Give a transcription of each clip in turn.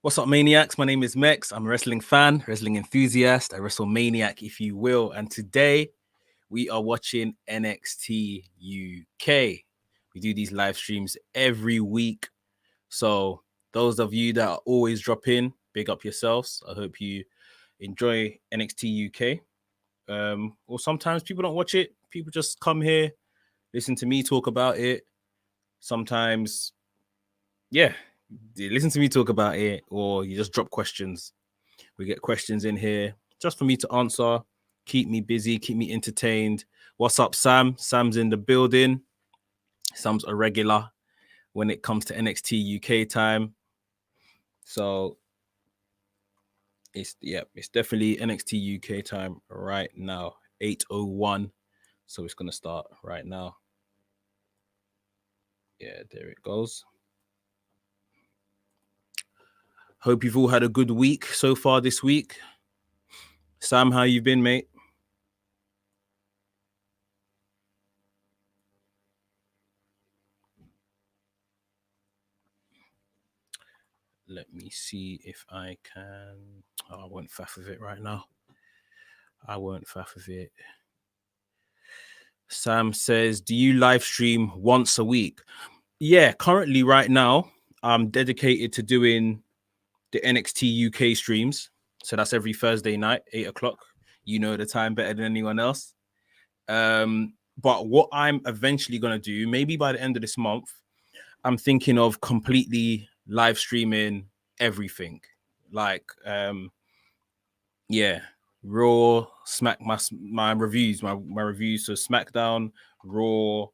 What's up, maniacs? My name is Mex. I'm a wrestling fan, wrestling enthusiast, a WrestleManiac, if you will. And today we are watching NXT UK. We do these live streams every week. So those of you that are always drop in, big up yourselves. I hope you enjoy NXT UK. Or sometimes people don't watch it. People just come here, listen to me talk about it. Sometimes, yeah, listen to me talk about it, or you just drop questions. We get questions in here just for me to answer, keep me busy, keep me entertained. What's up, Sam? Sam's in the building. Sam's a regular when it comes to NXT UK time. So it's definitely NXT UK time right now, 8:01. So it's gonna start right now. Yeah, there it goes. Hope you've all had a good week so far this week. Sam, how you been, mate? Let me see if I can. Oh, I won't faff with it right now. I won't faff with it. Sam says, do you live stream once a week? Yeah, currently right now, I'm dedicated to doing the NXT UK streams. So that's every Thursday night, 8 o'clock. You know the time better than anyone else. But what I'm eventually going to do, maybe by the end of this month, I'm thinking of completely live streaming everything. Like, yeah, Raw, Smack, my reviews, my reviews. So SmackDown, Raw,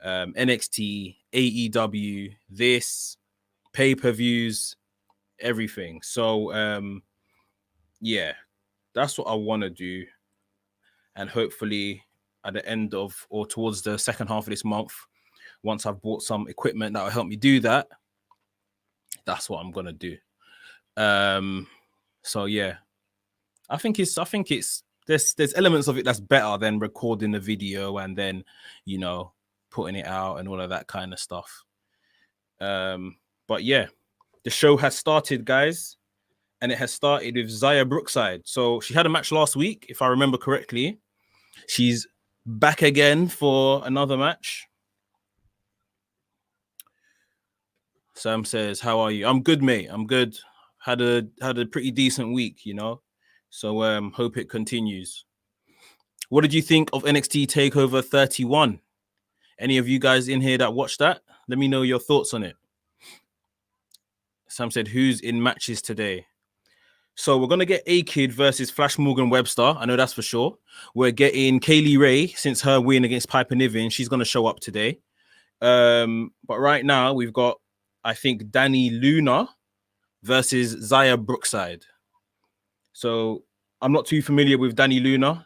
NXT, AEW, this, pay-per-views, everything. So yeah, that's what I want to do. And hopefully at the end of or towards the second half of this month, once I've bought some equipment that will help me do that, that's what I'm gonna do. So yeah. I think it's there's elements of it that's better than recording the video and then, putting it out and all of that kind of stuff. But yeah, the show has started, guys, and it has started with Xia Brookside. So she had a match last week, if I remember correctly. She's back again for another match. Sam says, "How are you?" I'm good, mate. I'm good. Had a pretty decent week, So hope it continues. What did you think of NXT Takeover 31? Any of you guys in here that watched that? Let me know your thoughts on it. Sam said, who's in matches today? So we're going to get A-Kid versus Flash Morgan Webster. I know that's for sure. We're getting Kaylee Ray, since her win against Piper Niven. She's going to show up today. But right now, we've got, I think, Dani Luna versus Xia Brookside. So I'm not too familiar with Dani Luna.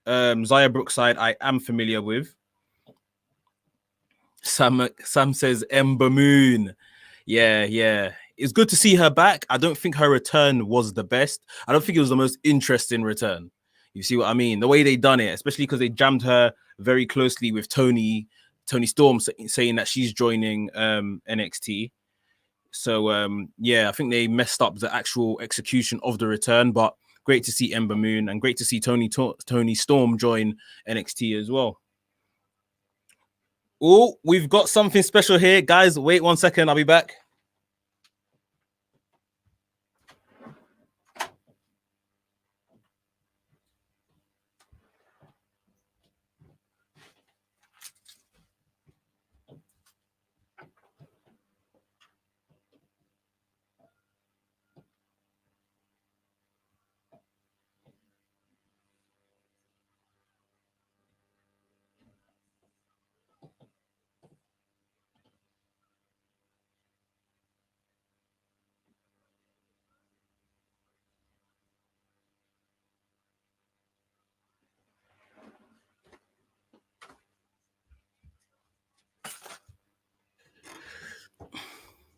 Xia Brookside, I am familiar with. Sam says Ember Moon. Yeah. It's good to see her back. I don't think her return was the best. I don't think it was the most interesting return. You see what I mean? The way they done it, especially because they jammed her very closely with Toni Storm saying that she's joining NXT. So yeah, I think they messed up the actual execution of the return, but great to see Ember Moon and great to see Toni Storm join NXT as well. Oh, we've got something special here. Guys, wait 1 second. I'll be back.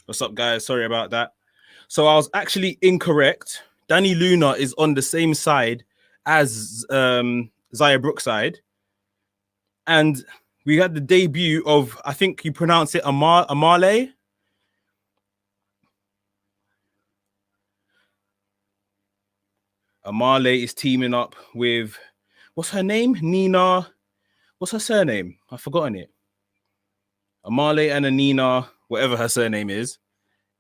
What's up, guys? Sorry about that. So I was actually incorrect. Dani Luna is on the same side as Xia Brookside. And we had the debut of, I think you pronounce it Amale. Amale is teaming up with, what's her name? Nina. What's her surname? I've forgotten it. Amale and Nina, whatever her surname is,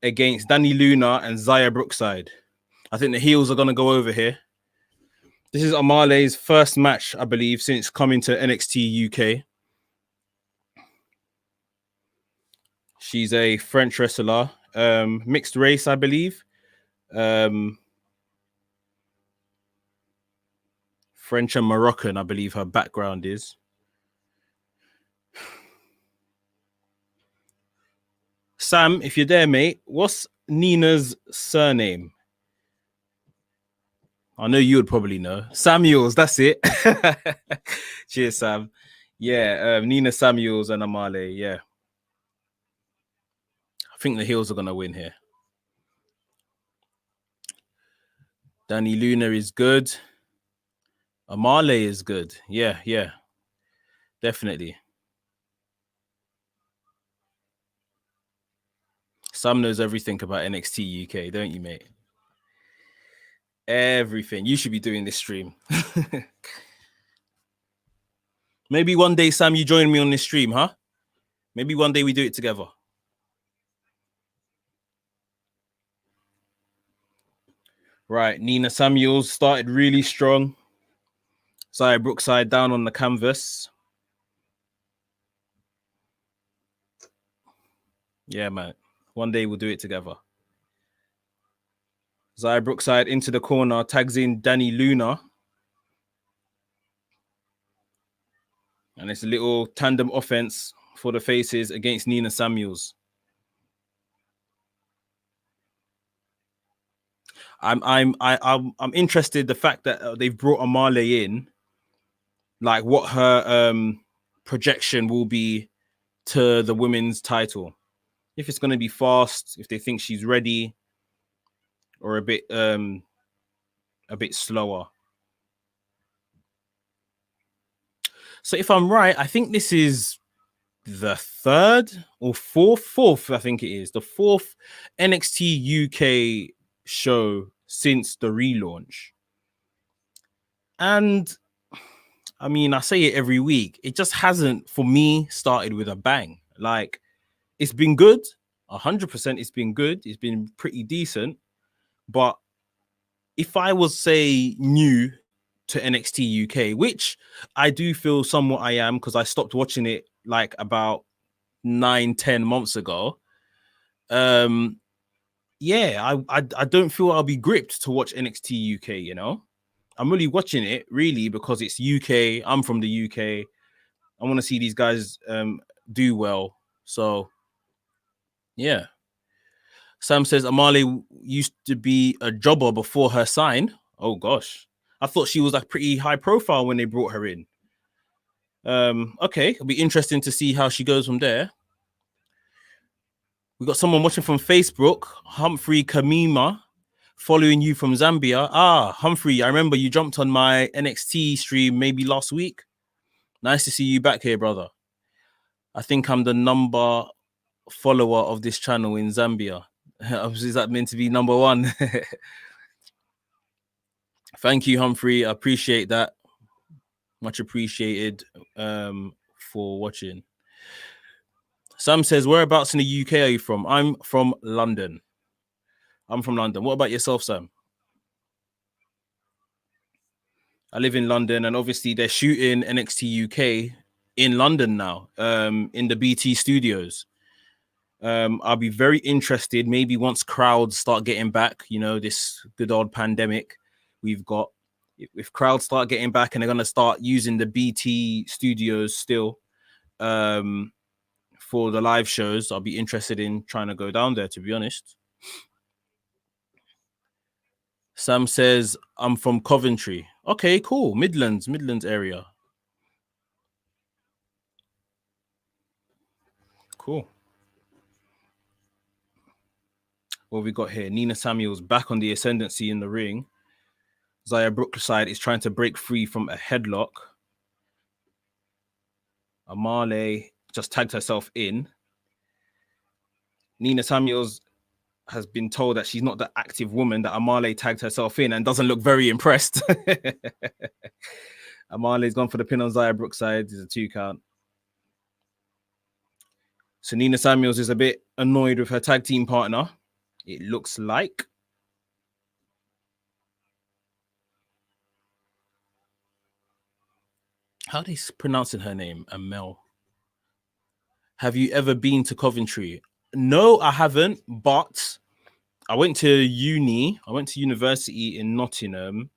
against Dani Luna and Zaya Brookside. I think the heels are going to go over here. This is Amale's first match, I believe, since coming to NXT UK. She's a French wrestler, mixed race, I believe. French and Moroccan, I believe her background is. Sam, if you're there, mate, what's Nina's surname? I know you would probably know. Samuels, that's it. Cheers, Sam. Yeah, Nina Samuels and Amale, yeah. I think the heels are going to win here. Dani Luna is good. Amale is good. Yeah, yeah. Definitely. Sam knows everything about NXT UK, don't you, mate? Everything. You should be doing this stream. Maybe one day, Sam, you join me on this stream, huh? Maybe one day we do it together. Right, Nina Samuels started really strong. Zaya Brookside down on the canvas. Yeah, man. One day we'll do it together. Zaya Brookside into the corner, tags in Dani Luna. And it's a little tandem offense for the faces against Nina Samuels. I'm interested the fact that they've brought Amale in, like what her projection will be to the women's title. If it's going to be fast, if they think she's ready, or a bit slower. So if I'm right, I think this is the third or fourth, I think it is the fourth NXT UK show since the relaunch. And I mean, I say it every week. It just hasn't, for me, started with a bang. Like, it's been good. 100% it's been good. It's been pretty decent. But if I was, say, new to NXT UK, which I do feel somewhat I am because I stopped watching it like about 9-10 months ago. Yeah, I don't feel I'll be gripped to watch NXT UK, you know? I'm really watching it really because it's UK. I'm from the UK. I want to see these guys do well. So, yeah. Sam says Amale used to be a jobber before her sign. Oh, gosh. I thought she was like pretty high profile when they brought her in. Okay, it'll be interesting to see how she goes from there. We got someone watching from Facebook, Humphrey Kamima, following you from Zambia. Ah, Humphrey, I remember you jumped on my NXT stream maybe last week. Nice to see you back here, brother. I think I'm the number follower of this channel in Zambia. Is that meant to be number one? Thank you, Humphrey. I appreciate that. Much appreciated for watching. Sam says, whereabouts in the UK are you from? I'm from London. I'm from London. What about yourself, Sam? I live in London, and obviously they're shooting NXT UK in London now, in the BT studios. I'll be very interested. Maybe once crowds start getting back, you know, this good old pandemic we've got. If crowds start getting back and they're going to start using the BT studios still for the live shows, I'll be interested in trying to go down there, to be honest. Sam says, I'm from Coventry. Okay, cool. Midlands area. Cool. What we got here? Nina Samuels back on the ascendancy in the ring. Zaya Brookside is trying to break free from a headlock. Amale just tagged herself in. Nina Samuels has been told that she's not the active woman that Amale tagged herself in and doesn't look very impressed. Amale's gone for the pin on Zaya Brookside. It's a 2 count. So Nina Samuels is a bit annoyed with her tag team partner. It looks like. How are they pronouncing her name? Amel. Have you ever been to Coventry? No, I haven't, but I went to uni. I went to university in Nottingham.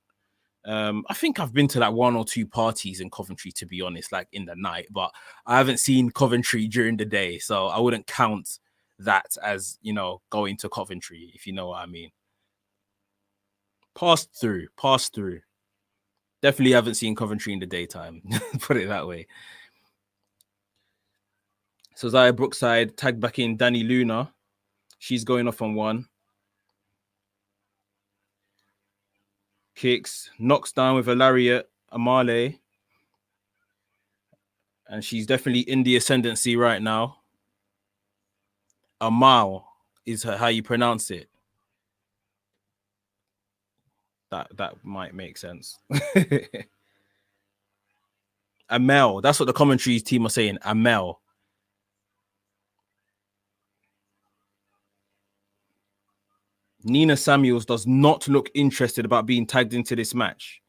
I think I've been to like 1 or 2 parties in Coventry, to be honest, like in the night, but I haven't seen Coventry during the day. So I wouldn't count that as, you know, going to Coventry, if you know what I mean. Passed through. Definitely haven't seen Coventry in the daytime, put it that way. So Zaya Brookside tagged back in Dani Luna. She's going off on 1. Kicks, knocks down with a lariat, Amale. And she's definitely in the ascendancy right now. Amal is how you pronounce it. That might make sense. Amel, that's what the commentary team are saying. Amel. Nina Samuels does not look interested about being tagged into this match.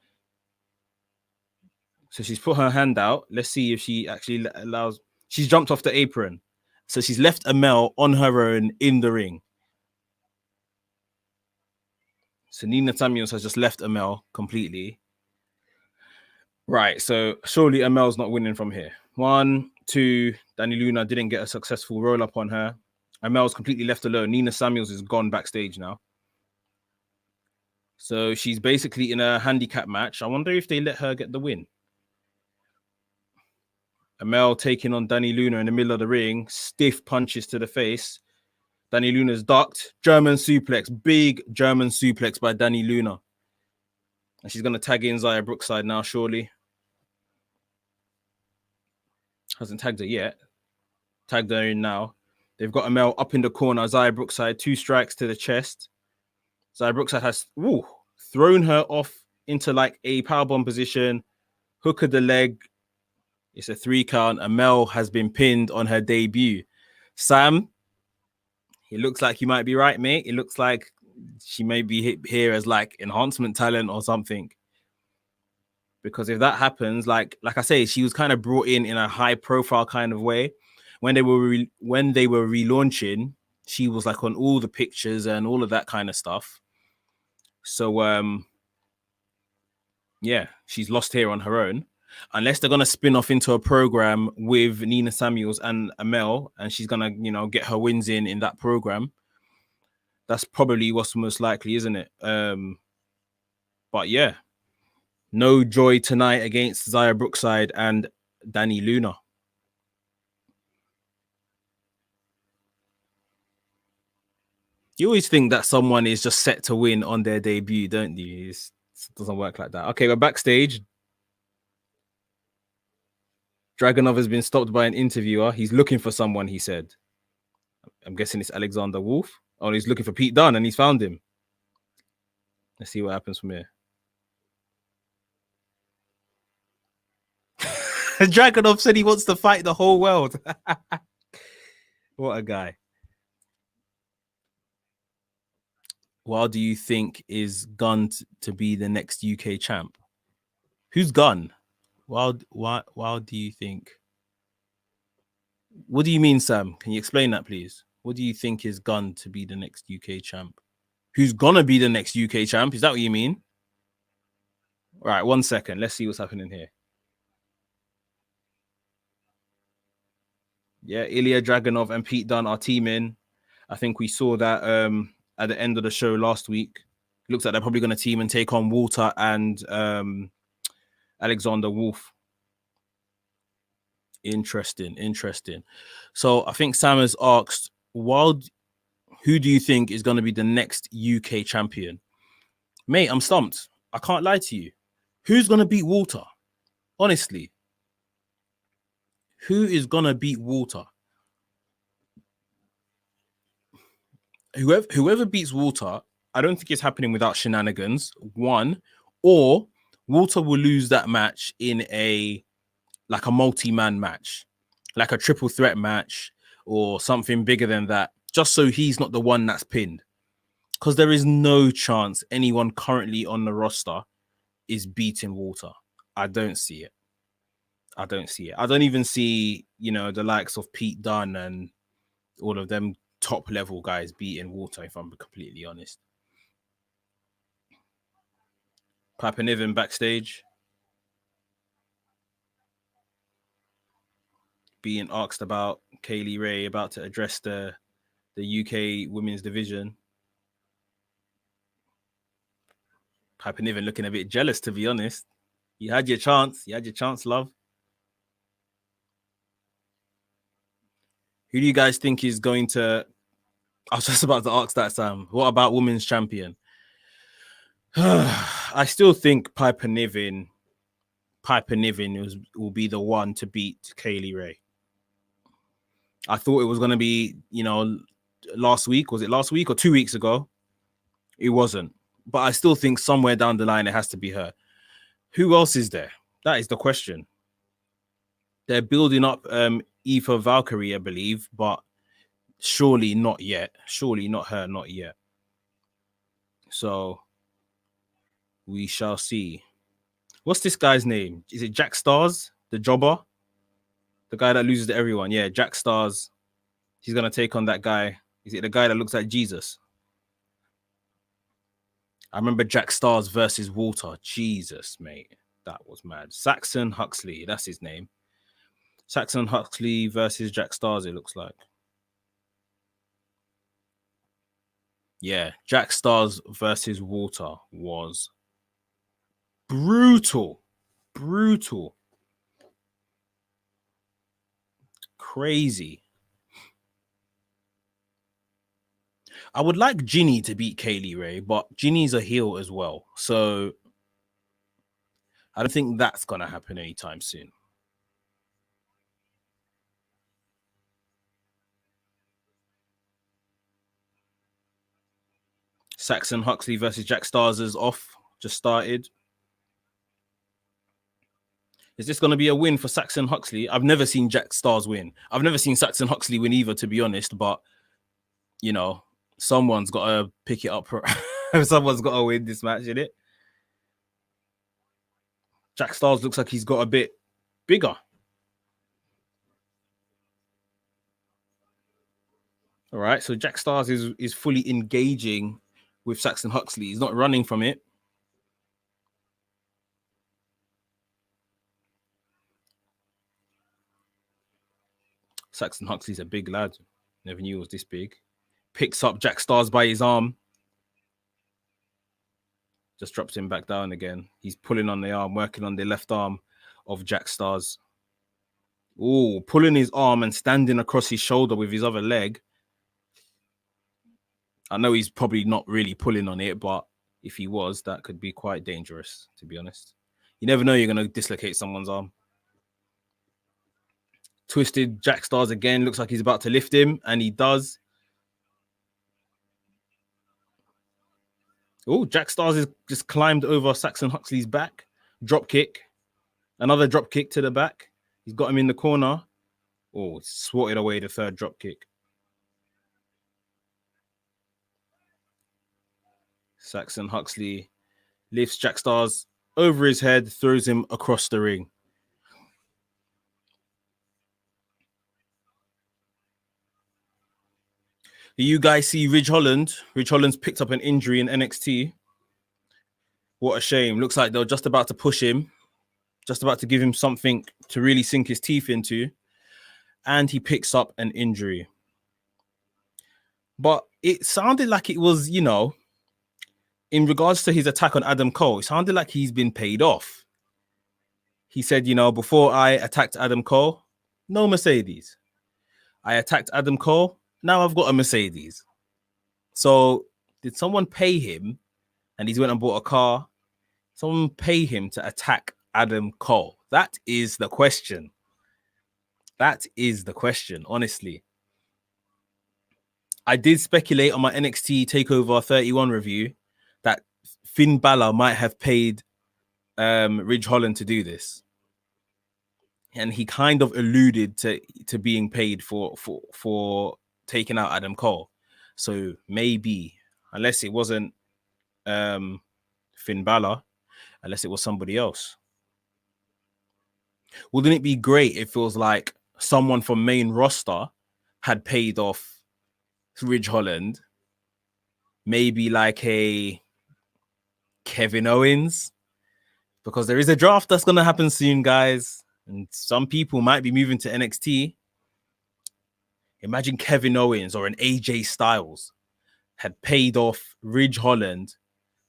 So she's put her hand out. Let's see if she actually allows. She's jumped off the apron. So she's left Amel on her own in the ring. So Nina Samuels has just left Amel completely. Right, so surely Amel's not winning from here. 1, 2, Dani Luna didn't get a successful roll-up on her. Amel's completely left alone. Nina Samuels is gone backstage now. So she's basically in a handicap match. I wonder if they let her get the win. Amel taking on Dani Luna in the middle of the ring. Stiff punches to the face. Dani Luna's ducked. German suplex. Big German suplex by Dani Luna. And she's going to tag in Zaya Brookside now, surely. Hasn't tagged her yet. Tagged her in now. They've got Amel up in the corner. Zaya Brookside, 2 strikes to the chest. Zaya Brookside has thrown her off into like a powerbomb position. Hook of the leg. It's a 3 count. Amel has been pinned on her debut. Sam, it looks like you might be right, mate. It looks like she may be here as like enhancement talent or something. Because if that happens, like I say, she was kind of brought in a high profile kind of way. When they were relaunching, she was like on all the pictures and all of that kind of stuff. So yeah, she's lost here on her own. Unless they're gonna spin off into a program with Nina Samuels and Amel, and she's gonna, you know, get her wins in that program. That's probably what's most likely, isn't it? But yeah, no joy tonight against Zaya Brookside and Dani Luna. You always think that someone is just set to win on their debut, don't you? It doesn't work like that. Okay, we're backstage. Dragunov has been stopped by an interviewer. He's looking for someone, he said. I'm guessing it's Alexander Wolf. Oh, he's looking for Pete Dunne and he's found him. Let's see what happens from here. Dragunov said he wants to fight the whole world. What a guy. Well, do you think is Gunn to be the next UK champ? Who's Gunn? Why do you think? What do you mean, Sam? Can you explain that, please? What do you think is Gunn to be the next UK champ? Who's gonna be the next UK champ? Is that what you mean? All right, 1 second. Let's see what's happening here. Yeah, Ilya Dragunov and Pete Dunne are teaming. I think we saw that at the end of the show last week. Looks like they're probably going to team and take on Walter and Alexander Wolf. Interesting. So I think Sam has asked, who do you think is going to be the next UK champion? Mate, I'm stumped. I can't lie to you. Who's going to beat Walter? Honestly. Who is going to beat Walter? whoever beats Walter, I don't think it's happening without shenanigans. One, or Walter will lose that match in a multi-man match, like a triple threat match or something bigger than that, just so he's not the one that's pinned. Because there is no chance anyone currently on the roster is beating Walter. I don't see it. I don't even see, the likes of Pete Dunne and all of them top level guys beating Walter, if I'm completely honest. Piper Niven backstage being asked about Kaylee Ray about to address the UK women's division. Piper Niven looking a bit jealous, to be honest. You had your chance. Love. Who do you guys think is going to... I was just about to ask that, Sam. What about women's champion? I still think Piper Niven will be the one to beat Kaylee Ray. I thought it was going to be, last week. Was it last week or 2 weeks ago? It wasn't. But I still think somewhere down the line, it has to be her. Who else is there? That is the question. They're building up Eva Valkyrie, I believe, but surely not yet. Surely not her, not yet. So we shall see. What's this guy's name? Is it Jack Stars, the jobber? The guy that loses to everyone. Yeah, Jack Stars. He's going to take on that guy. Is it the guy that looks like Jesus? I remember Jack Stars versus Walter. Jesus, mate. That was mad. Saxon Huxley. That's his name. Saxon Huxley versus Jack Stars, it looks like. Yeah, Jack Stars versus Walter was brutal. Crazy. I would like Jinny to beat Kaylee Ray, but Jinny's a heel as well. So I don't think that's going to happen anytime soon. Saxon Huxley versus Jack Stars is off. Just started. Is this going to be a win for Saxon Huxley? I've never seen Jack Stars win. I've never seen Saxon Huxley win either, to be honest. But, someone's got to pick it up. Someone's got to win this match, innit? Jack Stars looks like he's got a bit bigger. All right, so Jack Stars is fully engaging with Saxon Huxley. He's not running from it. Saxon Huxley's a big lad. Never knew he was this big. Picks up Jack Stars by his arm. Just drops him back down again. He's pulling on the arm, working on the left arm of Jack Stars. Oh, pulling his arm and standing across his shoulder with his other leg. I know he's probably not really pulling on it, but if he was, that could be quite dangerous, to be honest. You never know you're going to dislocate someone's arm. Twisted Jack Stars again. Looks like he's about to lift him, and he does. Oh, Jack Stars has just climbed over Saxon Huxley's back. Drop kick. Another drop kick to the back. He's got him in the corner. Oh, swatted away the third drop kick. Saxon Huxley lifts Jack Stars over his head, throws him across the ring. You guys see Ridge Holland? Ridge Holland's picked up an injury in NXT. What a shame. Looks like they're just about to push him. Just about to give him something to really sink his teeth into. And he picks up an injury. But it sounded like it was, in regards to his attack on Adam Cole, it sounded like he's been paid off. He said, before I attacked Adam Cole, no Mercedes. I attacked Adam Cole, now I've got a Mercedes. So did someone pay him and he's went and bought a car? Someone pay him to attack Adam Cole? That is the question. Honestly. I did speculate on my NXT Takeover 31 review that Finn Balor might have paid Ridge Holland to do this, and he kind of alluded to being paid for taking out Adam Cole. So maybe, unless it wasn't Finn Balor, unless it was somebody else. Wouldn't it be great if it was like someone from main roster had paid off Ridge Holland? Maybe like a Kevin Owens, because there is a draft that's going to happen soon, guys. And some people might be moving to NXT. Imagine Kevin Owens or an AJ Styles had paid off Ridge Holland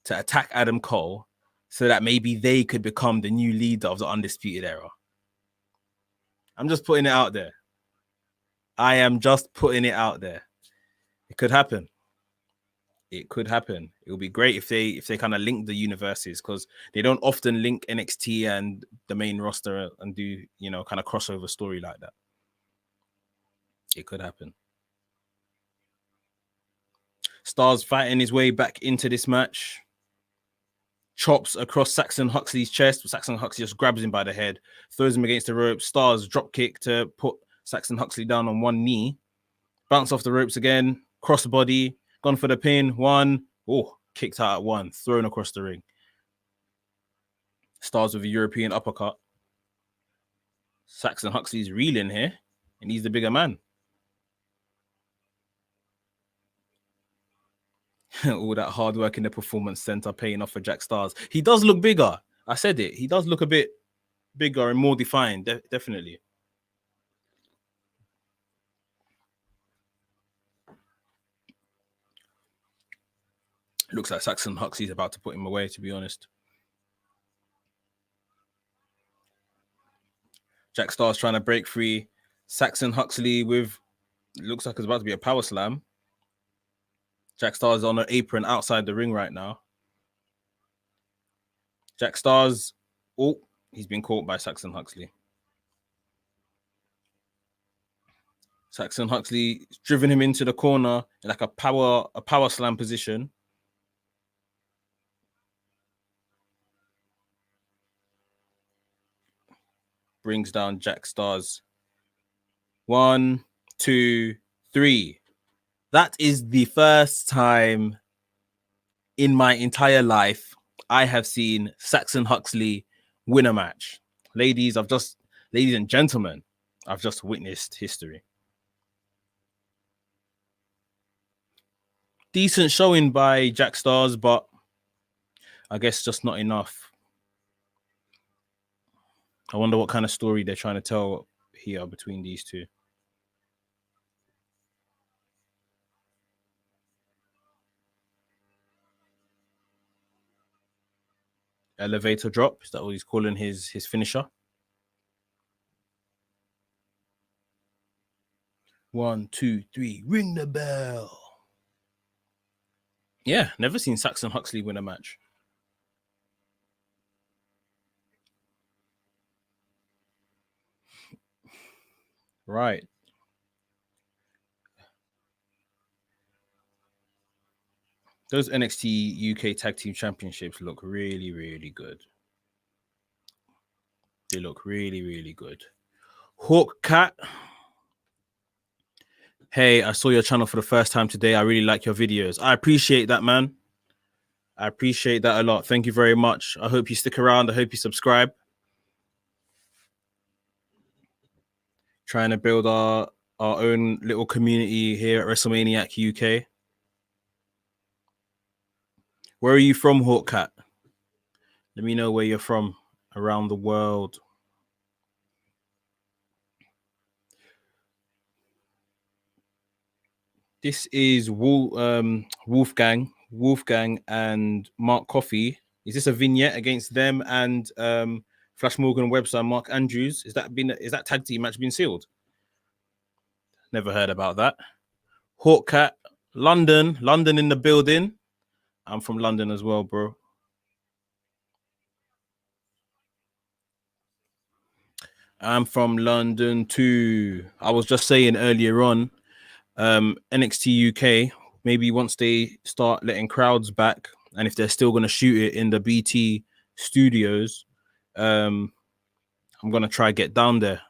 to attack Adam Cole so that maybe they could become the new leader of the Undisputed Era. I'm just putting it out there. I am just putting it out there. It could happen. It could happen. It would be great if they kind of link the universes, because they don't often link NXT and the main roster and do, you know, kind of crossover story like that. It could happen. Stars fighting his way back into this match. Chops across Saxon Huxley's chest. Saxon Huxley just grabs him by the head, throws him against the rope. Stars drop kick to put Saxon Huxley down on one knee. Bounce off the ropes again. Crossbody. Gone for the pin. One. Oh, kicked out at one. Thrown across the ring. Stars with a European uppercut. Saxon Huxley's reeling here, and he's the bigger man. All that hard work in the performance center paying off for Jack Stars. He does look bigger. I said it. He does look a bit bigger and more defined. Definitely. Looks like Saxon Huxley's about to put him away, to be honest. Jack Stars trying to break free. Saxon Huxley with, looks like it's about to be a power slam. Jack Stars on an apron outside the ring right now. Jack Stars, oh, he's been caught by Saxon Huxley. Saxon Huxley driven him into the corner in like a power slam position. Brings down Jack Stars. 1, 2, 3. That is the first time in my entire life I have seen Saxon Huxley win a match. Ladies and gentlemen, I've just witnessed history. Decent showing by Jack Stars, but I guess just not enough. I wonder what kind of story they're trying to tell here between these two. Elevator drop, is that what he's calling his finisher? 1, 2, 3, ring the bell. Yeah, never seen Saxon Huxley win a match. Right. Those NXT UK Tag Team Championships look really, really good. They look really, really good. Hawk Cat. Hey, I saw your channel for the first time today. I really like your videos. I appreciate that, man. I appreciate that a lot. Thank you very much. I hope you stick around. I hope you subscribe. Trying to build our own little community here at WrestleManiac UK. Where are you from, Hawkcat? Let me know where you're from around the world. This is Wolfgang and Mark Coffey. Is this a vignette against them and Flash Morgan Webster and Mark Andrews? Is that tag team match been sealed? Never heard about that. Hawkcat, London in the building. I'm from London as well, bro. I'm from London too. I was just saying earlier on, NXT UK, maybe once they start letting crowds back, and if they're still going to shoot it in the BT studios, I'm going to try get down there.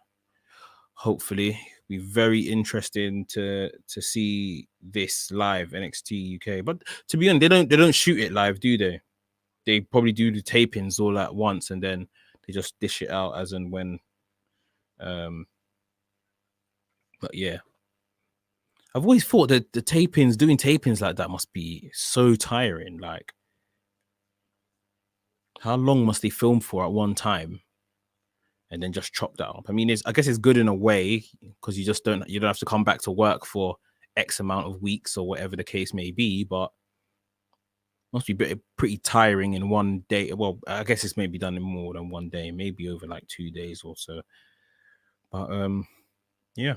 Hopefully, be very interesting to see this live NXT UK. But to be honest, they don't shoot it live, do they? They probably do the tapings all at once, and then they just dish it out as and when. But yeah, I've always thought that the doing tapings like that must be so tiring. Like, how long must they film for at one time, and then just chop that up? I mean, I guess it's good in a way because you don't have to come back to work for X amount of weeks or whatever the case may be. But must be pretty tiring in one day. Well, I guess it's maybe done in more than one day, maybe over like 2 days or so. But yeah.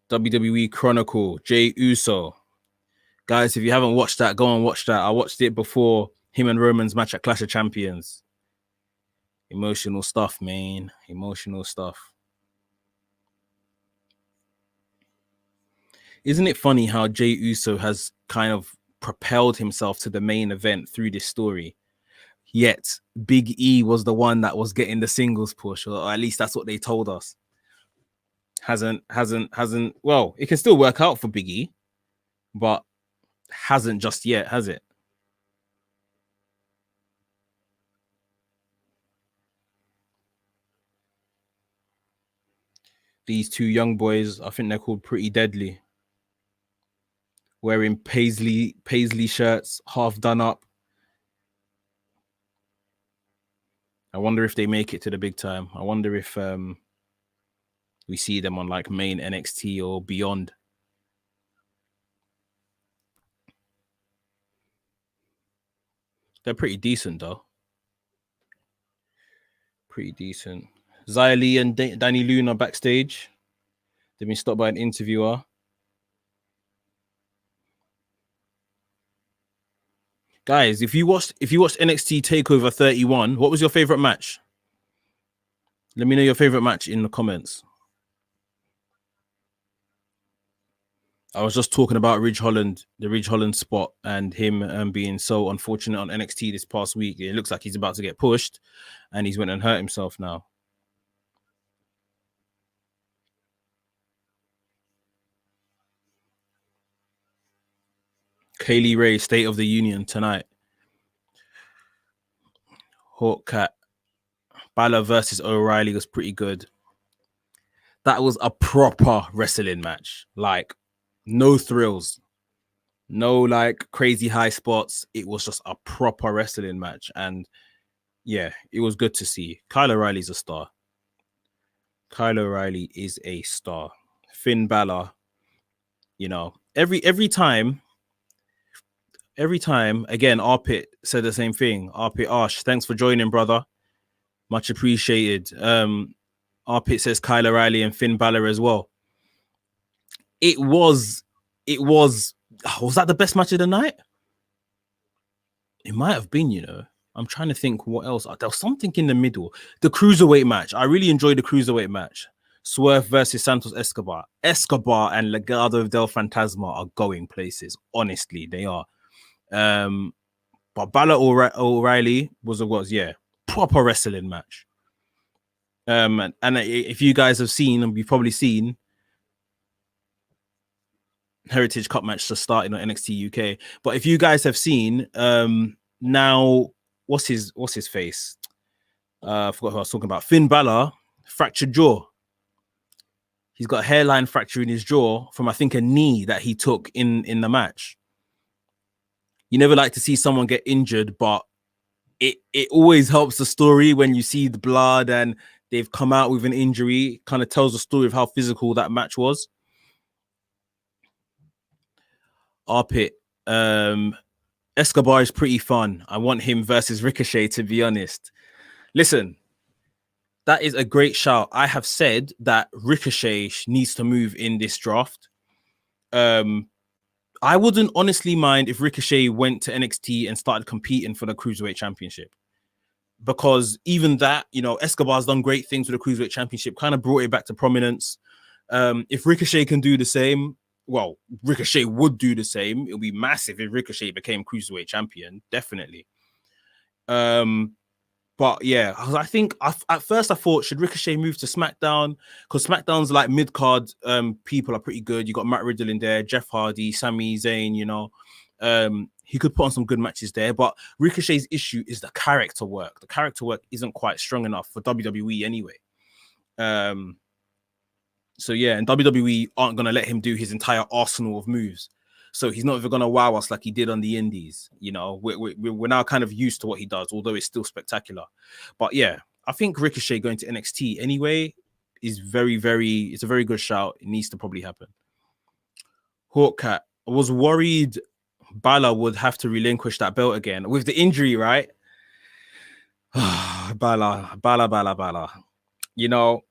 WWE Chronicle, Jey Uso. Guys, if you haven't watched that, go and watch that. I watched it before him and Roman's match at Clash of Champions. Emotional stuff, man. Emotional stuff. Isn't it funny how Jey Uso has kind of propelled himself to the main event through this story? Yet Big E was the one that was getting the singles push, or at least that's what they told us. Hasn't. Well, it can still work out for Big E, but hasn't just yet, has it? These two young boys, I think they're called Pretty Deadly, wearing paisley shirts, half done up. I wonder if they make it to the big time. I wonder if we see them on like main NXT or beyond. They're pretty decent though. Pretty decent. Xia Li and Dani Luna backstage. They've been stopped by an interviewer. Guys, if you watched NXT Takeover 31, what was your favorite match? Let me know your favorite match in the comments. I was just talking about Ridge Holland, the Ridge Holland spot, and him being so unfortunate on NXT this past week. It looks like he's about to get pushed, and he's went and hurt himself now. Kaylee Ray, State of the Union tonight. Hawkcat. Balor versus O'Reilly was pretty good. That was a proper wrestling match. Like, no thrills. No, like, crazy high spots. It was just a proper wrestling match. And, yeah, it was good to see. Kyle O'Reilly's a star. Kyle O'Reilly is a star. Finn Balor, you know, every time, again, Arpit said the same thing. Arpit Ash, thanks for joining, brother. Much appreciated. Arpit says Kyle O'Reilly and Finn Balor as well. It was that the best match of the night? It might have been, you know. I'm trying to think what else. There was something in the middle. The cruiserweight match. I really enjoyed the cruiserweight match. Swerve versus Santos Escobar. Escobar and Legado del Fantasma are going places. Honestly, they are. But Balor O'Reilly was proper wrestling match. And if you guys have seen, and you've probably seen, Heritage Cup match just starting on NXT UK. But if you guys have seen, now what's his face? I forgot who I was talking about. Finn Balor, fractured jaw. He's got a hairline fracture in his jaw from, I think, a knee that he took in the match. You never like to see someone get injured, but it always helps the story when you see the blood and they've come out with an injury. It kind of tells the story of how physical that match was. Arpit, Escobar is pretty fun. I want him versus Ricochet, to be honest. Listen, that is a great shout. I have said that Ricochet needs to move in this draft. I wouldn't honestly mind if Ricochet went to NXT and started competing for the Cruiserweight Championship. because even that, you know, Escobar's done great things with the Cruiserweight Championship, kind of brought it back to prominence. If Ricochet can do the same, well, Ricochet would do the same. It would be massive if Ricochet became Cruiserweight Champion, definitely. But yeah, I think at first I thought, should Ricochet move to SmackDown? Because SmackDown's like mid-card people are pretty good. You got Matt Riddle in there, Jeff Hardy, Sami Zayn, you know. He could put on some good matches there. But Ricochet's issue is the character work. The character work isn't quite strong enough for WWE anyway. So yeah, and WWE aren't going to let him do his entire arsenal of moves. So he's not even going to wow us like he did on the Indies. You know, we're now kind of used to what he does, although it's still spectacular. But yeah, I think Ricochet going to NXT anyway is it's a very good shout. It needs to probably happen. Hawkcat, I was worried Balor would have to relinquish that belt again with the injury, right? Balor. You know,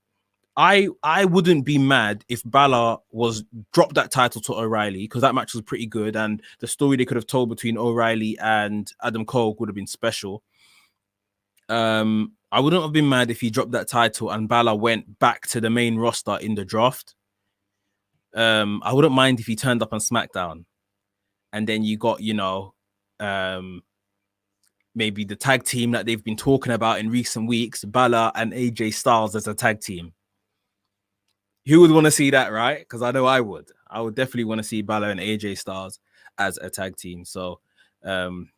I wouldn't be mad if Balor was dropped that title to O'Reilly, because that match was pretty good, and the story they could have told between O'Reilly and Adam Cole would have been special. I wouldn't have been mad if he dropped that title and Balor went back to the main roster in the draft. I wouldn't mind if he turned up on SmackDown, and then you got, you know, maybe the tag team that they've been talking about in recent weeks, Balor and AJ Styles as a tag team. Who would want to see that, right? Because I know I would. I would definitely want to see Balor and AJ Styles as a tag team. So,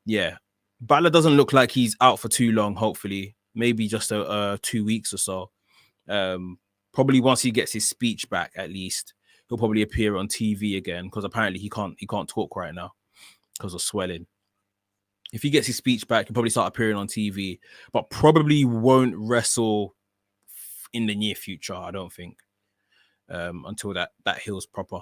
yeah. Balor doesn't look like he's out for too long, hopefully. Maybe just 2 weeks or so. Probably once he gets his speech back, at least, he'll probably appear on TV again, because apparently he can't talk right now because of swelling. If he gets his speech back, he'll probably start appearing on TV, but probably won't wrestle in the near future, I don't think. Until that heals proper.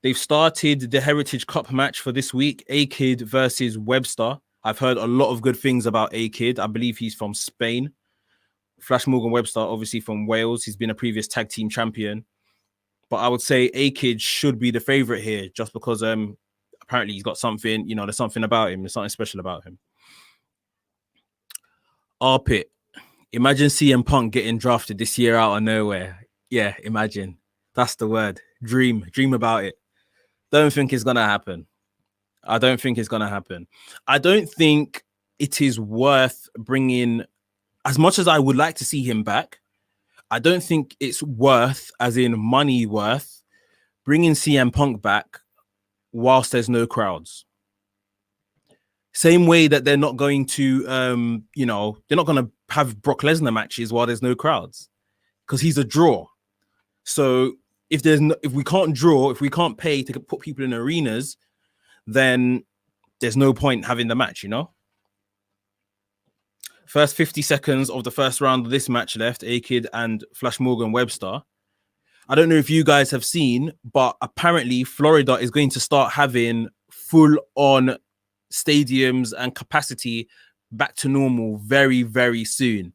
They've started the Heritage Cup match for this week, A-Kid versus Webster. I've heard a lot of good things about A-Kid. I believe he's from Spain. Flash Morgan Webster, obviously from Wales. He's been a previous tag team champion. But I would say A-Kid should be the favorite here, just because apparently he's got something, you know, there's something about him. There's something special about him. Arpit. Imagine CM Punk getting drafted this year out of nowhere. Yeah, imagine. That's the word. Dream about it. Don't think it's going to happen. I don't think it is worth bringing, as much as I would like to see him back, I don't think it's worth, as in money worth, bringing CM Punk back whilst there's no crowds. Same way that they're not going to, you know, they're not going to have Brock Lesnar matches while there's no crowds, because he's a draw. So if we can't draw, if we can't pay to put people in arenas, then there's no point having the match, you know? First 50 seconds of the first round of this match left, A-Kid and Flash Morgan Webster. I don't know if you guys have seen, but apparently Florida is going to start having full-on stadiums and capacity back to normal very, very soon.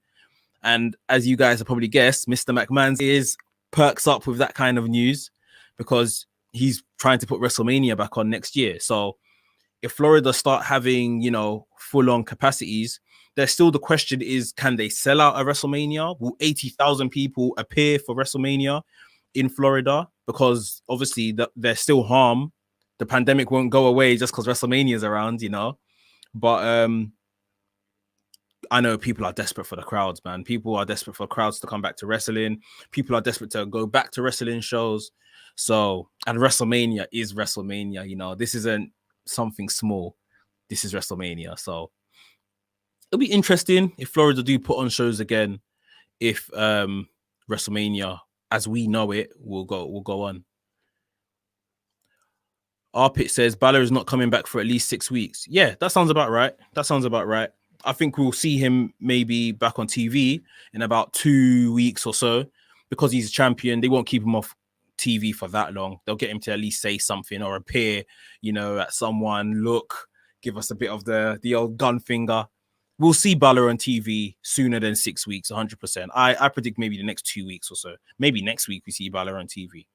And as you guys have probably guessed, Mr. McMahon's ears perks up with that kind of news, because he's trying to put WrestleMania back on next year. So if Florida start having, you know, full-on capacities, there's still the question is, can they sell out a WrestleMania? Will 80,000 people appear for WrestleMania in Florida? Because obviously there's still harm. The pandemic won't go away just because WrestleMania is around, you know. But I know people are desperate for the crowds, man. People are desperate for crowds to come back to wrestling. People are desperate to go back to wrestling shows. So, and WrestleMania is WrestleMania, you know. This isn't something small. This is WrestleMania. So it'll be interesting if Florida do put on shows again, if WrestleMania as we know it will go on. Arpit says Balor is not coming back for at least 6 weeks. Yeah, that sounds about right. I think we'll see him maybe back on TV in about 2 weeks or so, because he's a champion. They won't keep him off TV for that long. They'll get him to at least say something or appear, you know, at someone, look, give us a bit of the old gun finger. We'll see Balor on TV sooner than 6 weeks, 100%. I predict maybe the next 2 weeks or so. Maybe next week we see Balor on TV.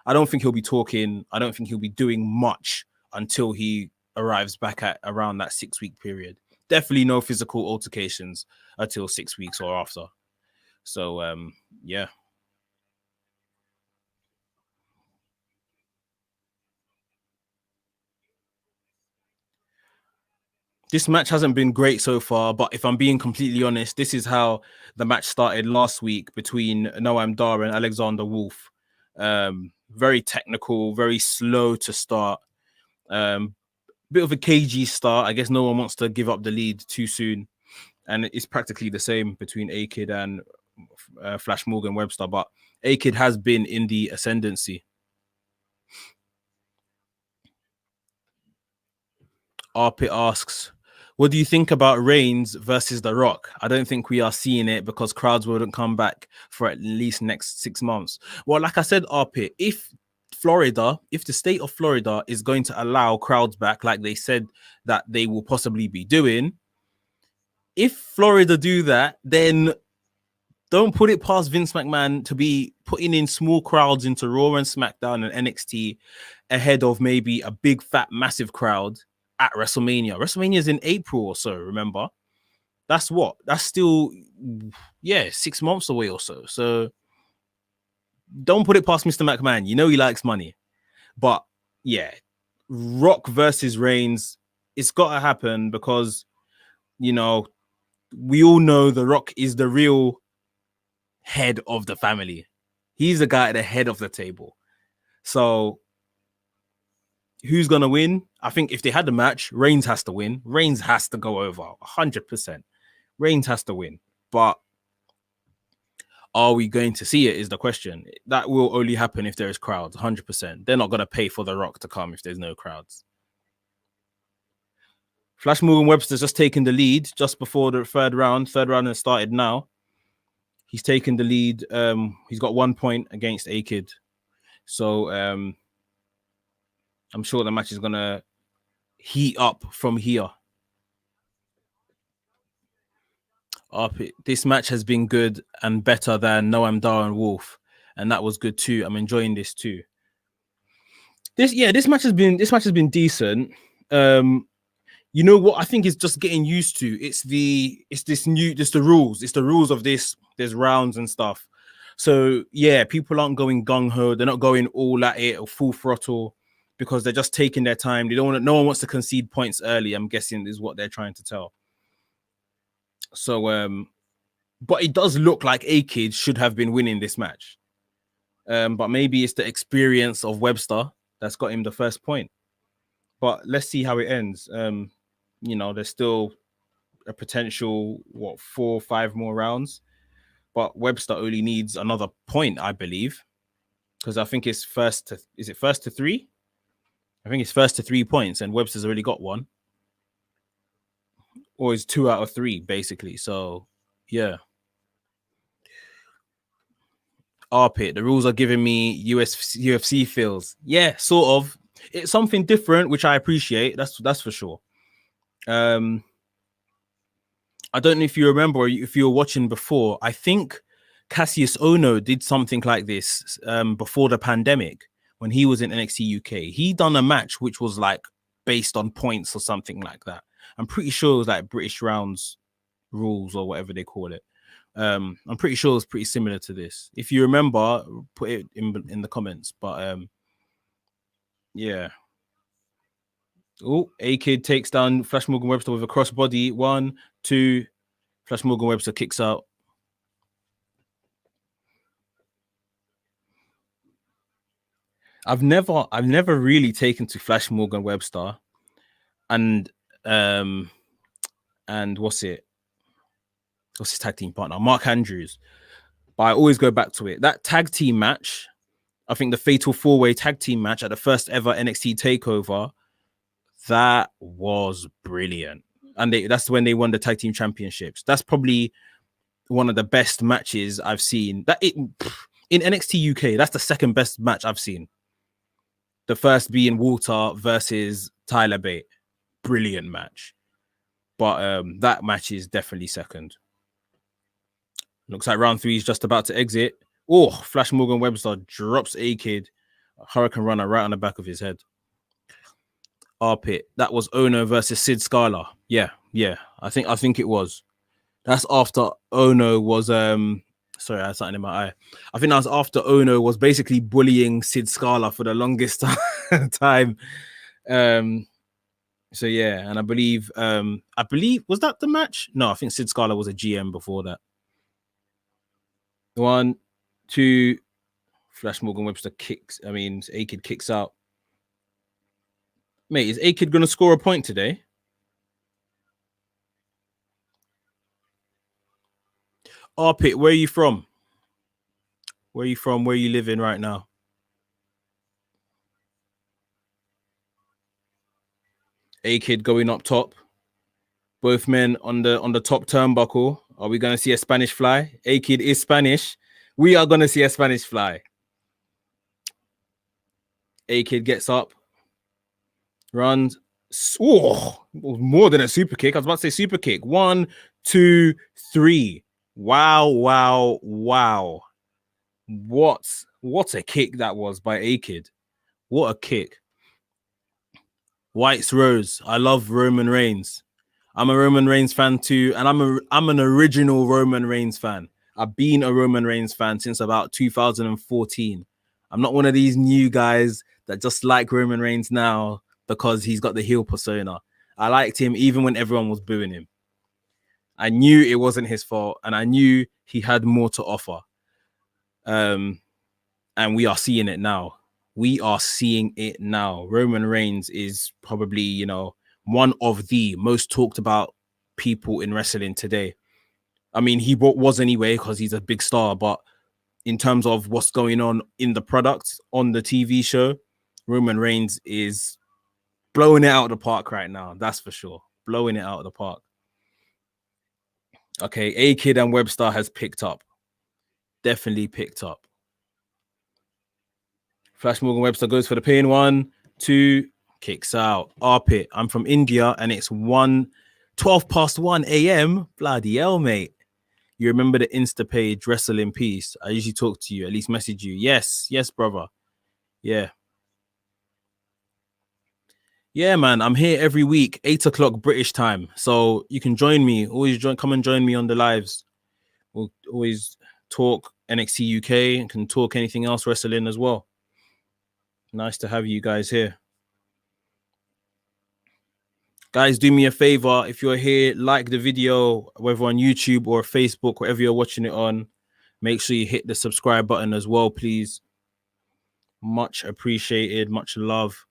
I don't think he'll be talking. I don't think he'll be doing much until he arrives back at around that 6 week period. definitely no physical altercations until 6 weeks or after. So yeah. This match hasn't been great so far, but if I'm being completely honest, this is how the match started last week between Noam Dar and Alexander Wolf. Very technical, very slow to start. Bit of a cagey start. I guess no one wants to give up the lead too soon. And it's practically the same between A-Kid and Flash Morgan Webster. But A-Kid has been in the ascendancy. Arpit asks, what do you think about Reigns versus The Rock? I don't think we are seeing it because crowds wouldn't come back for at least next 6 months. Well, like I said, Arpit, if the state of Florida is going to allow crowds back, like they said that they will possibly be doing, if Florida do that, then don't put it past Vince McMahon to be putting in small crowds into Raw and SmackDown and NXT ahead of maybe a big, fat, massive crowd at WrestleMania. WrestleMania is in April or so, remember? That's still, 6 months away or so. So don't put it past Mr. McMahon. You know he likes money. But yeah, Rock versus Reigns, it's got to happen because, you know, we all know The Rock is the real head of the family. He's the guy at the head of the table. So who's going to win? I think if they had the match, Reigns has to win. Reigns has to go over 100%. Reigns has to win. But are we going to see it is the question. That will only happen if there is crowds, 100%. They're not going to pay for The Rock to come if there's no crowds. Flash Morgan Webster's just taken the lead just before the third round. Third round has started now. He's taken the lead. He's got 1 point against A-Kid. So I'm sure the match is going to heat up from here. This match has been good and better than Noam Dar and Wolf. And that was good too. I'm enjoying this too. This match has been decent. You know what I think is just getting used to? It's the rules. It's the rules of this. There's rounds and stuff. So yeah, people aren't going gung-ho. They're not going all at it or full throttle because they're just taking their time. No one wants to concede points early, I'm guessing is what they're trying to tell. So but it does look like A-Kid should have been winning this match. But maybe it's the experience of Webster that's got him the first point. But let's see how it ends. There's still a potential 4 or 5 more rounds, but Webster only needs another point, I believe, because I think it's first to 3? I think it's first to 3 points, and Webster's already got 1, or it's 2 out of 3 basically. So yeah. Arpit, the rules are giving me UFC feels. Yeah, sort of. It's something different, which I appreciate. That's for sure. I don't know if you remember or if you were watching before. I think Cassius Ono did something like this before the pandemic when he was in NXT UK. He done a match which was like based on points or something like that. I'm pretty sure it was like British rounds rules or whatever they call it. I'm pretty sure it's pretty similar to this. If you remember, put it in the comments. But yeah. Oh, A-Kid takes down Flash Morgan Webster with a crossbody. 1, 2. Flash Morgan Webster kicks out. I've never really taken to Flash Morgan Webster, and what's his tag team partner, Mark Andrews. But I always go back to it. That tag team match, I think the Fatal 4-Way tag team match at the first ever NXT Takeover, that was brilliant. And that's when they won the tag team championships. That's probably one of the best matches I've seen. In NXT UK, that's the second best match I've seen. The first being Walter versus Tyler Bate. Brilliant match. But that match is definitely second. Looks like round 3 is just about to exit. Oh, Flash Morgan Webster drops A-Kid. Hurricane Runner right on the back of his head. Arpit, that was Ono versus Sid Scala. Yeah. I think it was. That's after Ono was sorry, I had something in my eye. I think that was after Ono was basically bullying Sid Scala for the longest time. So yeah, and I believe was that the match? No, I think Sid Scala was a GM before that. 1, 2, Flash Morgan Webster kicks. I mean, A-Kid kicks out. Mate, is A-Kid gonna score a point today? Arpit, where are you from? Where are you from? Where are you living right now? A-Kid going up top. Both men on the top turnbuckle. Are we gonna see a Spanish fly? A-Kid is Spanish. We are gonna see a Spanish fly. A-Kid gets up, runs. Oh, more than a super kick. I was about to say super kick. 1, 2, 3. Wow, wow, wow. What a kick that was by A-Kid. What a kick. White's Rose. I love Roman Reigns. I'm a Roman Reigns fan too, and I'm an original Roman Reigns fan. I've been a Roman Reigns fan since about 2014. I'm not one of these new guys that just like Roman Reigns now because he's got the heel persona. I liked him even when everyone was booing him. I knew it wasn't his fault, and I knew he had more to offer. And we are seeing it now. We are seeing it now. Roman Reigns is probably, one of the most talked about people in wrestling today. I mean, he was anyway because he's a big star, but in terms of what's going on in the product, on the TV show, Roman Reigns is blowing it out of the park right now. That's for sure. Blowing it out of the park. Okay, A-Kid and Webster has picked up. Definitely picked up. Flash Morgan Webster goes for the pin. 1, 2, kicks out. Arpit, I'm from India and it's 12 past 1 a.m. Bloody hell, mate. You remember the Insta page, Wrestle in Peace? I usually talk to you, at least message you. Yes, brother. Yeah. Yeah, man. I'm here every week, 8 o'clock British time. So you can join me. Come and join me on the lives. We'll always talk NXT UK and can talk anything else wrestling as well. Nice to have you guys here. Guys, do me a favor. If you're here, like the video, whether on YouTube or Facebook, wherever you're watching it on. Make sure you hit the subscribe button as well, please. Much appreciated. Much love.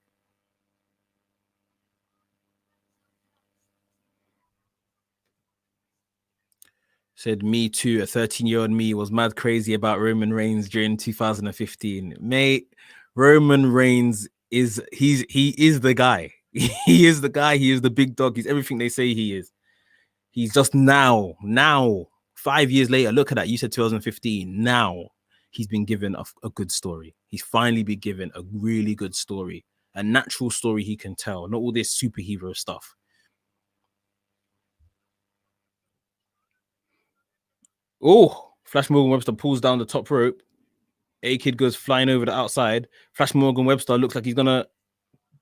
Said me too. A 13-year-old me was mad crazy about Roman Reigns during 2015. Mate, Roman Reigns he is the guy. He is the guy. He is the big dog. He's everything they say he is. He's just now, 5 years later, look at that. You said 2015. Now he's been given a good story. He's finally been given a really good story, a natural story he can tell, not all this superhero stuff. Oh, Flash Morgan Webster pulls down the top rope. A-Kid goes flying over the outside. Flash Morgan Webster looks like he's going to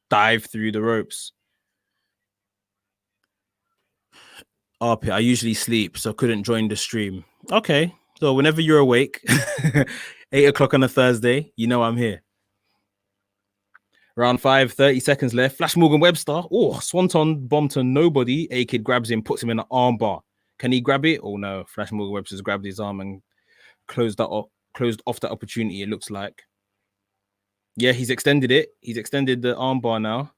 dive through the ropes. Arpit, I usually sleep, so couldn't join the stream. Okay, so whenever you're awake, 8 o'clock on a Thursday, you know I'm here. Round 5, 30 seconds left. Flash Morgan Webster. Oh, Swanton bomb to nobody. A-Kid grabs him, puts him in an arm bar. Can he grab it? Oh no, Flash Morgan Webster's grabbed his arm and closed off that opportunity, it looks like. Yeah, he's extended it. He's extended the arm bar now.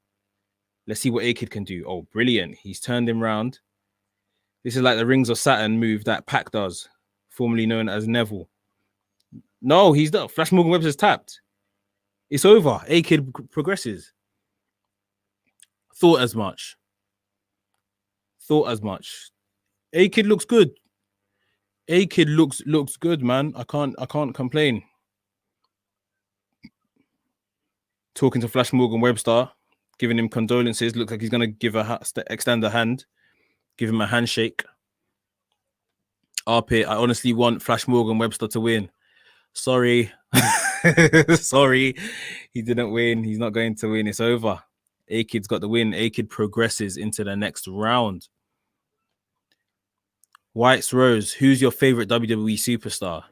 Let's see what A-Kid can do. Oh, brilliant. He's turned him round. This is like the Rings of Saturn move that Pac does, formerly known as Neville. No, he's not. Flash Morgan Webster's tapped. It's over. A-Kid progresses. Thought as much. A-Kid looks good. A-Kid looks good, man. I can't complain. Talking to Flash Morgan Webster, giving him condolences. Looks like he's gonna extend a hand, give him a handshake. Arpit, I honestly want Flash Morgan Webster to win. Sorry. Sorry. He didn't win. He's not going to win. It's over. A-Kid's got the win. A-Kid progresses into the next round. White's Rose, who's your favorite WWE superstar?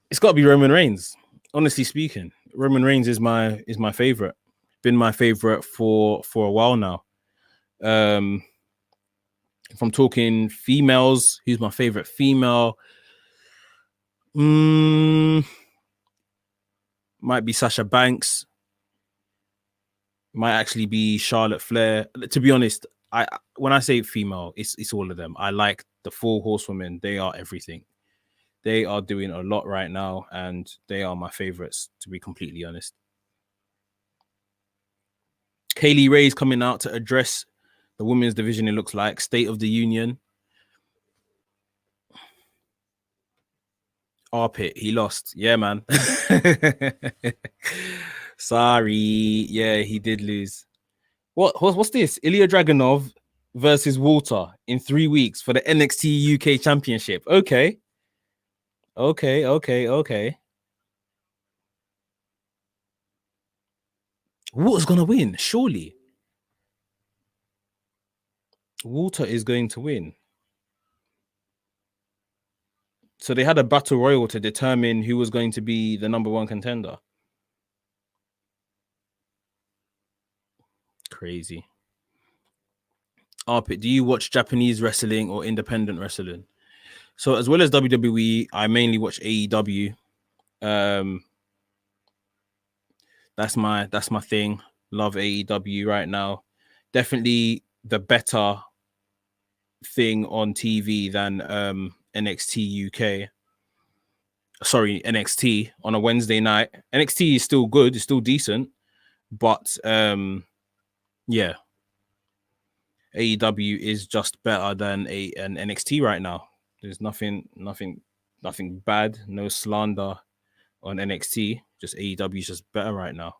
It's got to be Roman Reigns. Honestly speaking, Roman Reigns is my favorite. Been my favorite for a while now. If I'm talking females, who's my favorite female? Might be Sasha Banks. Might actually be Charlotte Flair. To be honest, when I say female, it's all of them. I like the 4 horsewomen. They are everything. They are doing a lot right now, and they are my favorites, to be completely honest. Kaylee Ray's coming out to address the women's division, it looks like. State of the Union. Arpit, he lost. Yeah, man. Sorry. Yeah, he did lose. What's this? Ilya Dragunov versus Walter in 3 weeks for the NXT UK Championship. Okay. Walter's gonna win, surely. Walter is going to win. So they had a battle royal to determine who was going to be the number 1 contender. Crazy. Arpit, do you watch Japanese wrestling or independent wrestling? So as well as WWE, I mainly watch AEW. That's my thing. Love AEW right now. Definitely the better thing on TV than NXT UK. Sorry, NXT on a Wednesday night. NXT is still good, it's still decent, but yeah, AEW is just better than an NXT right now. There's nothing bad, no slander on NXT. Just AEW is just better right now.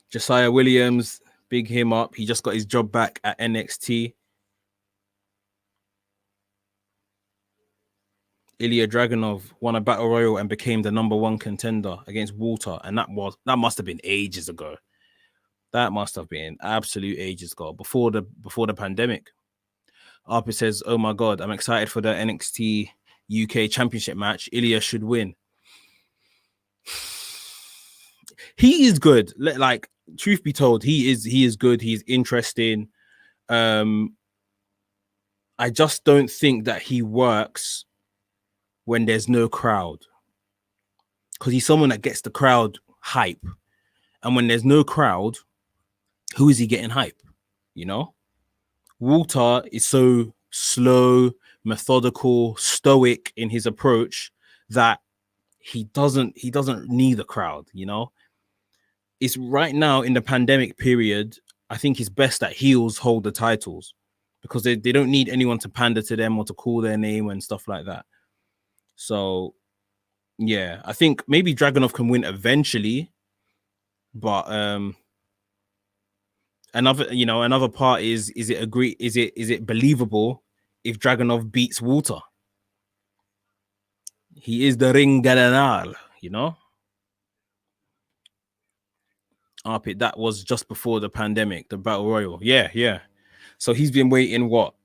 Josiah Williams, big him up. He just got his job back at NXT. Ilya Dragunov won a battle royal and became the number 1 contender against Walter, and that must have been ages ago. That must have been absolute ages ago, before the pandemic. Arpit says, "Oh my god, I'm excited for the NXT UK Championship match. Ilya should win." He is good. Like, truth be told, he is good. He's interesting. I just don't think that he works when there's no crowd, because he's someone that gets the crowd hype, and when there's no crowd, who is he getting hype? You know, Walter is so slow, methodical, stoic in his approach that he doesn't need a crowd. You know, it's right now in the pandemic period, I think it's best that heels hold the titles, because they don't need anyone to pander to them or to call their name and stuff like that. So yeah, I think maybe Dragunov can win eventually, but another part is it believable if Dragunov beats Walter? He is the ring general, you know. Arpit, that was just before the pandemic, the battle royal. Yeah. So he's been waiting what,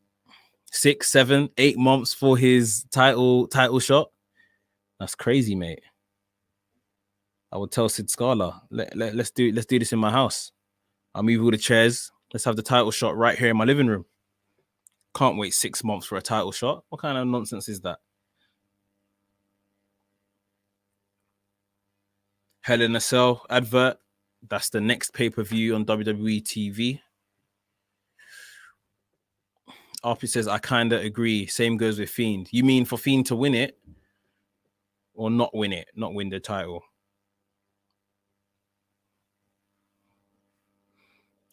6, 7, 8 months for his title shot. That's crazy, mate. I would tell Sid Scala, let's do this in my house. I'll move all the chairs. Let's have the title shot right here in my living room. Can't wait 6 months for a title shot. What kind of nonsense is that? Hell in a Cell advert. That's the next pay-per-view on WWE TV. Arpit says, I kind of agree. Same goes with Fiend. You mean for Fiend to win it or not win it? Not win the title?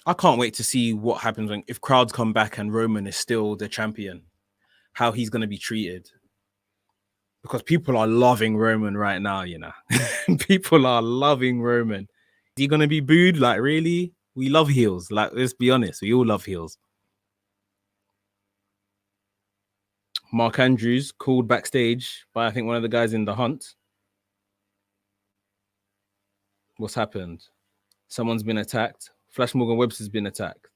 I can't wait to see what happens if crowds come back and Roman is still the champion. How he's going to be treated. Because people are loving Roman right now, you know. People are loving Roman. Is he going to be booed? Like, really? We love heels. Like, let's be honest. We all love heels. Mark Andrews called backstage by, I think, one of the guys in the hunt. What's happened? Someone's been attacked. Flash Morgan Webster's been attacked.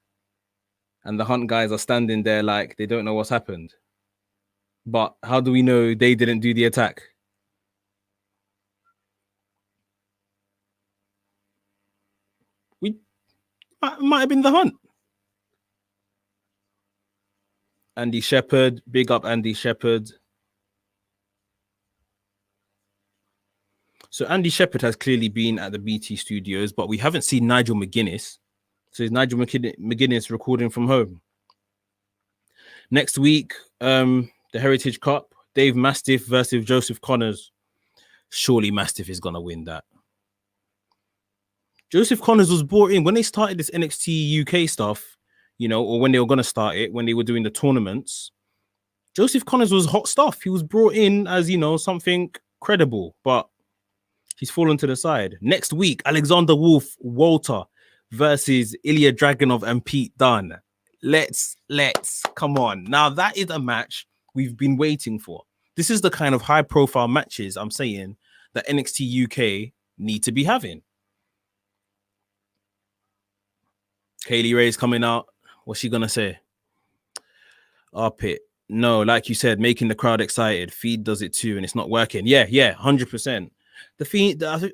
And the Hunt guys are standing there like they don't know what's happened. But how do we know they didn't do the attack? We might have been the Hunt. Andy Shepherd, big up Andy Shepherd. So Andy Shepherd has clearly been at the BT studios, but we haven't seen Nigel McGuinness. So is Nigel McGuinness recording from home? Next week, the Heritage Cup, Dave Mastiff versus Joseph Connors. Surely Mastiff is going to win that. Joseph Connors was brought in when they started this NXT UK stuff, or when they were going to start it, when they were doing the tournaments. Joseph Connors was hot stuff. He was brought in as, something credible, but he's fallen to the side. Next week, Alexander Wolf, Walter versus Ilya Dragunov and Pete Dunne. Let's come on. Now, that is a match we've been waiting for. This is the kind of high-profile matches I'm saying that NXT UK need to be having. Kaylee Ray's coming out. What's she going to say? Up it. No, like you said, making the crowd excited. Feed does it too, and it's not working. Yeah, 100%. I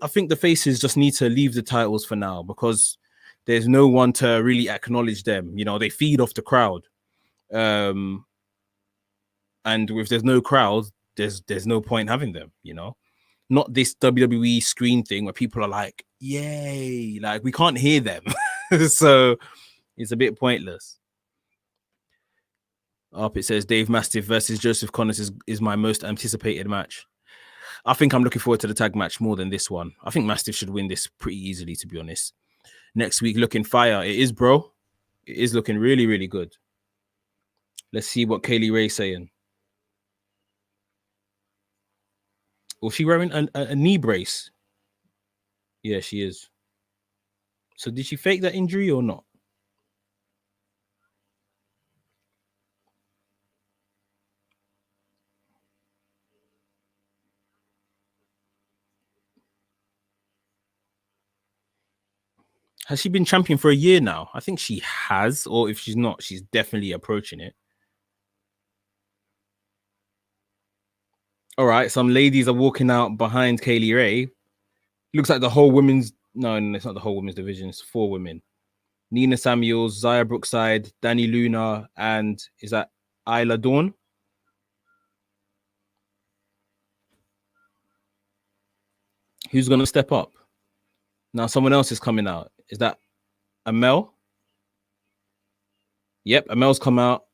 think the faces just need to leave the titles for now because there's no one to really acknowledge them. They feed off the crowd. And if there's no crowd, there's no point having them, Not this WWE screen thing where people are like, yay, like we can't hear them. So it's a bit pointless. Up it says Dave Mastiff versus Joseph Connors is my most anticipated match. I think I'm looking forward to the tag match more than this one. I think Mastiff should win this pretty easily, to be honest. Next week, looking fire. It is, bro. It is looking really, really good. Let's see what Kaylee Ray's saying. Was she wearing a knee brace? Yeah, she is. So did she fake that injury or not? Has she been champion for a year now? I think she has, or if she's not, she's definitely approaching it. All right, some ladies are walking out behind Kaylee Ray. Looks like the whole women's... No, it's not the whole women's division. It's 4 women. Nina Samuels, Zaya Brookside, Dani Luna, and is that Isla Dawn? Who's going to step up? Now someone else is coming out. Is that Amel? Yep, Amel's come out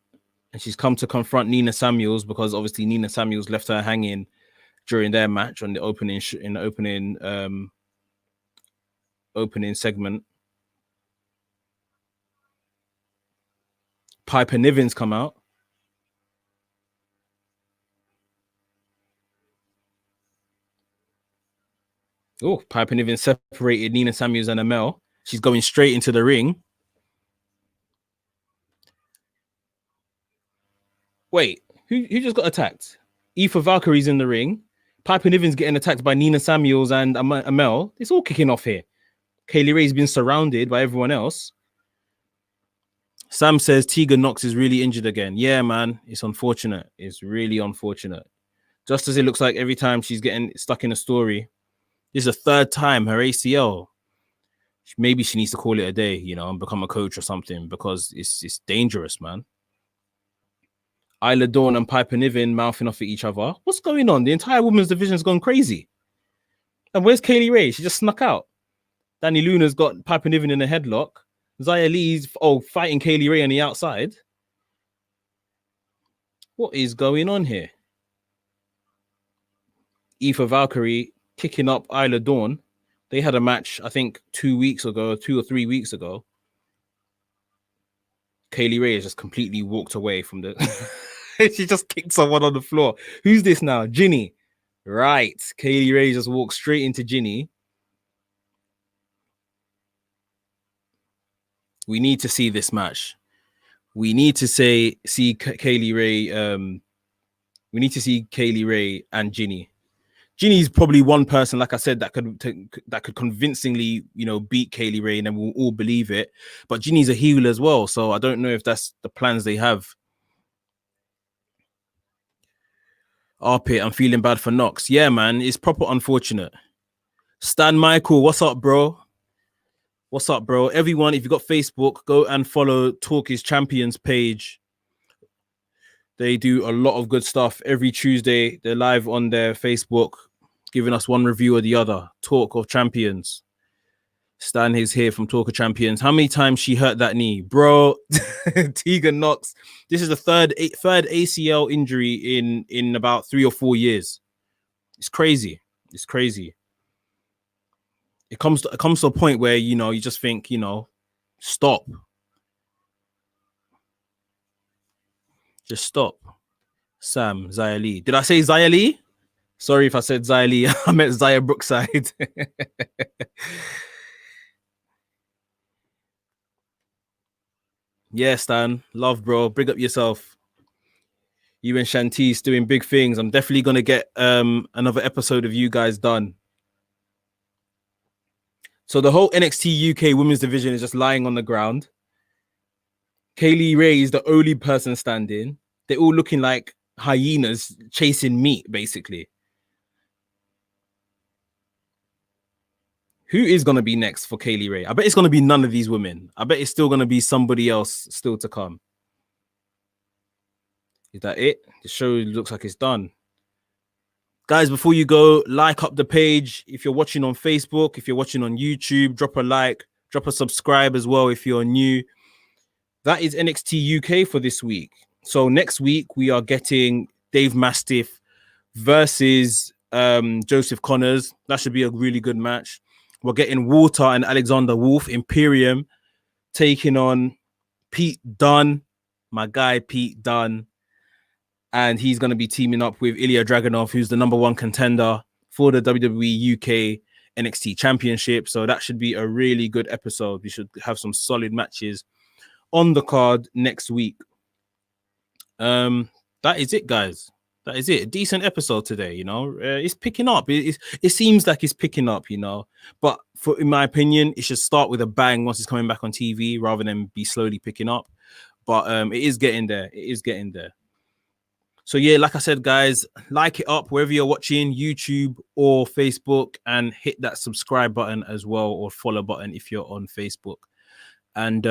and she's come to confront Nina Samuels because obviously Nina Samuels left her hanging during their match on the opening opening segment. Piper Niven's come out. Oh, Piper Niven separated Nina Samuels and Amel. She's going straight into the ring. Wait, who just got attacked? Aoife Valkyrie's in the ring. Piper Niven's getting attacked by Nina Samuels and Amel. It's all kicking off here. Kaylee Ray's been surrounded by everyone else. Sam says Tegan Knox is really injured again. Yeah, man. It's unfortunate. It's really unfortunate. Just as it looks like every time she's getting stuck in a story. This is the 3rd time her ACL. Maybe she needs to call it a day, and become a coach or something because it's dangerous, man. Isla Dawn and Piper Niven mouthing off at each other. What's going on? The entire women's division's gone crazy. And where's Kaylee Ray? She just snuck out. Dani Luna's got Piper Niven in a headlock. Zaya Lee's fighting Kaylee Ray on the outside. What is going on here? Aoife Valkyrie kicking up Isla Dawn. They had a match, I think, 2 or 3 weeks ago. Kaylee Ray has just completely walked away from the... She just kicked someone on the floor. Who's this now? Jinny. Right. Kaylee Ray just walked straight into Jinny. We need to see this match. We need to see Kaylee Ray. We need to see Kaylee Ray and Jinny. Jinny's probably one person, like I said, that could convincingly, beat Kaylee Ray, and then we'll all believe it. But Jinny's a heel as well, so I don't know if that's the plans they have. Arpit, I'm feeling bad for Knox. Yeah, man, it's proper unfortunate. Stan Michael, what's up, bro? What's up, bro? Everyone, if you got Facebook, go and follow Talk is Champions page. They do a lot of good stuff every Tuesday. They're live on their Facebook, giving us one review or the other. Talk of Champions. Stan is here from Talk of Champions. How many times she hurt that knee, bro? Tegan Knox. This is the third ACL injury in about 3 or 4 years. It's crazy. It's crazy. It comes to a point where you just think stop. Just stop. Sam Zaya Lee. Did I say Zaya Lee? Sorry if I said Zaya Lee. I meant Zaya Brookside. Yeah, Stan. Love, bro. Big up yourself. You and Shantice doing big things. I'm definitely gonna get another episode of you guys done. So the whole NXT UK women's division is just lying on the ground. Kaylee Ray is the only person standing. They're all looking like hyenas chasing meat, basically. Who is going to be next for Kaylee Ray? I bet it's going to be none of these women. I bet it's still going to be somebody else still to come. Is that it? The show looks like it's done. Guys, before you go, like up the page. If you're watching on Facebook, if you're watching on YouTube, drop a like, drop a subscribe as well if you're new. That is NXT UK for this week. So next week, we are getting Dave Mastiff versus Joseph Connors. That should be a really good match. We're getting Walter and Alexander Wolf, Imperium, taking on Pete Dunne, my guy Pete Dunne. And he's going to be teaming up with Ilya Dragunov, who's the #1 contender for the WWE UK NXT Championship. So that should be a really good episode. We should have some solid matches on the card next week. That is it, guys. That is it. A decent episode today, it's picking up. It seems like it's picking up, but in my opinion, it should start with a bang once it's coming back on TV rather than be slowly picking up. But it is getting there. It is getting there. So yeah, like I said, guys, like it up wherever you're watching, YouTube or Facebook, and hit that subscribe button as well, or follow button if you're on Facebook. And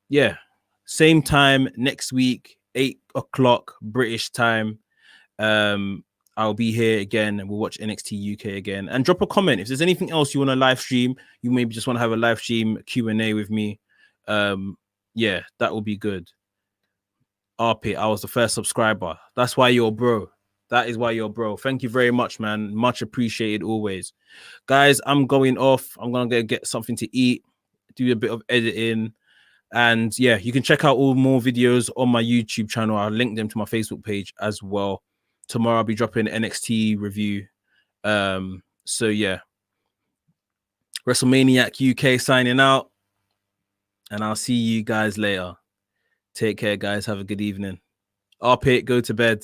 yeah, same time next week, 8 o'clock British time. I'll be here again and we'll watch NXT UK again. And drop a comment if there's anything else you want to live stream. You maybe just want to have a live stream Q&A with me. Yeah, that will be good. Arpit, I was the first subscriber. That's why you're bro. That is why you're bro. Thank you very much, man. Much appreciated always. Guys, I'm going off. I'm going to get something to eat, do a bit of editing. And yeah, you can check out all more videos on my YouTube channel. I'll link them to my Facebook page as well. Tomorrow I'll be dropping NXT review. So yeah, WrestleManiac UK signing out. And I'll see you guys later. Take care, guys. Have a good evening. Arpit, go to bed.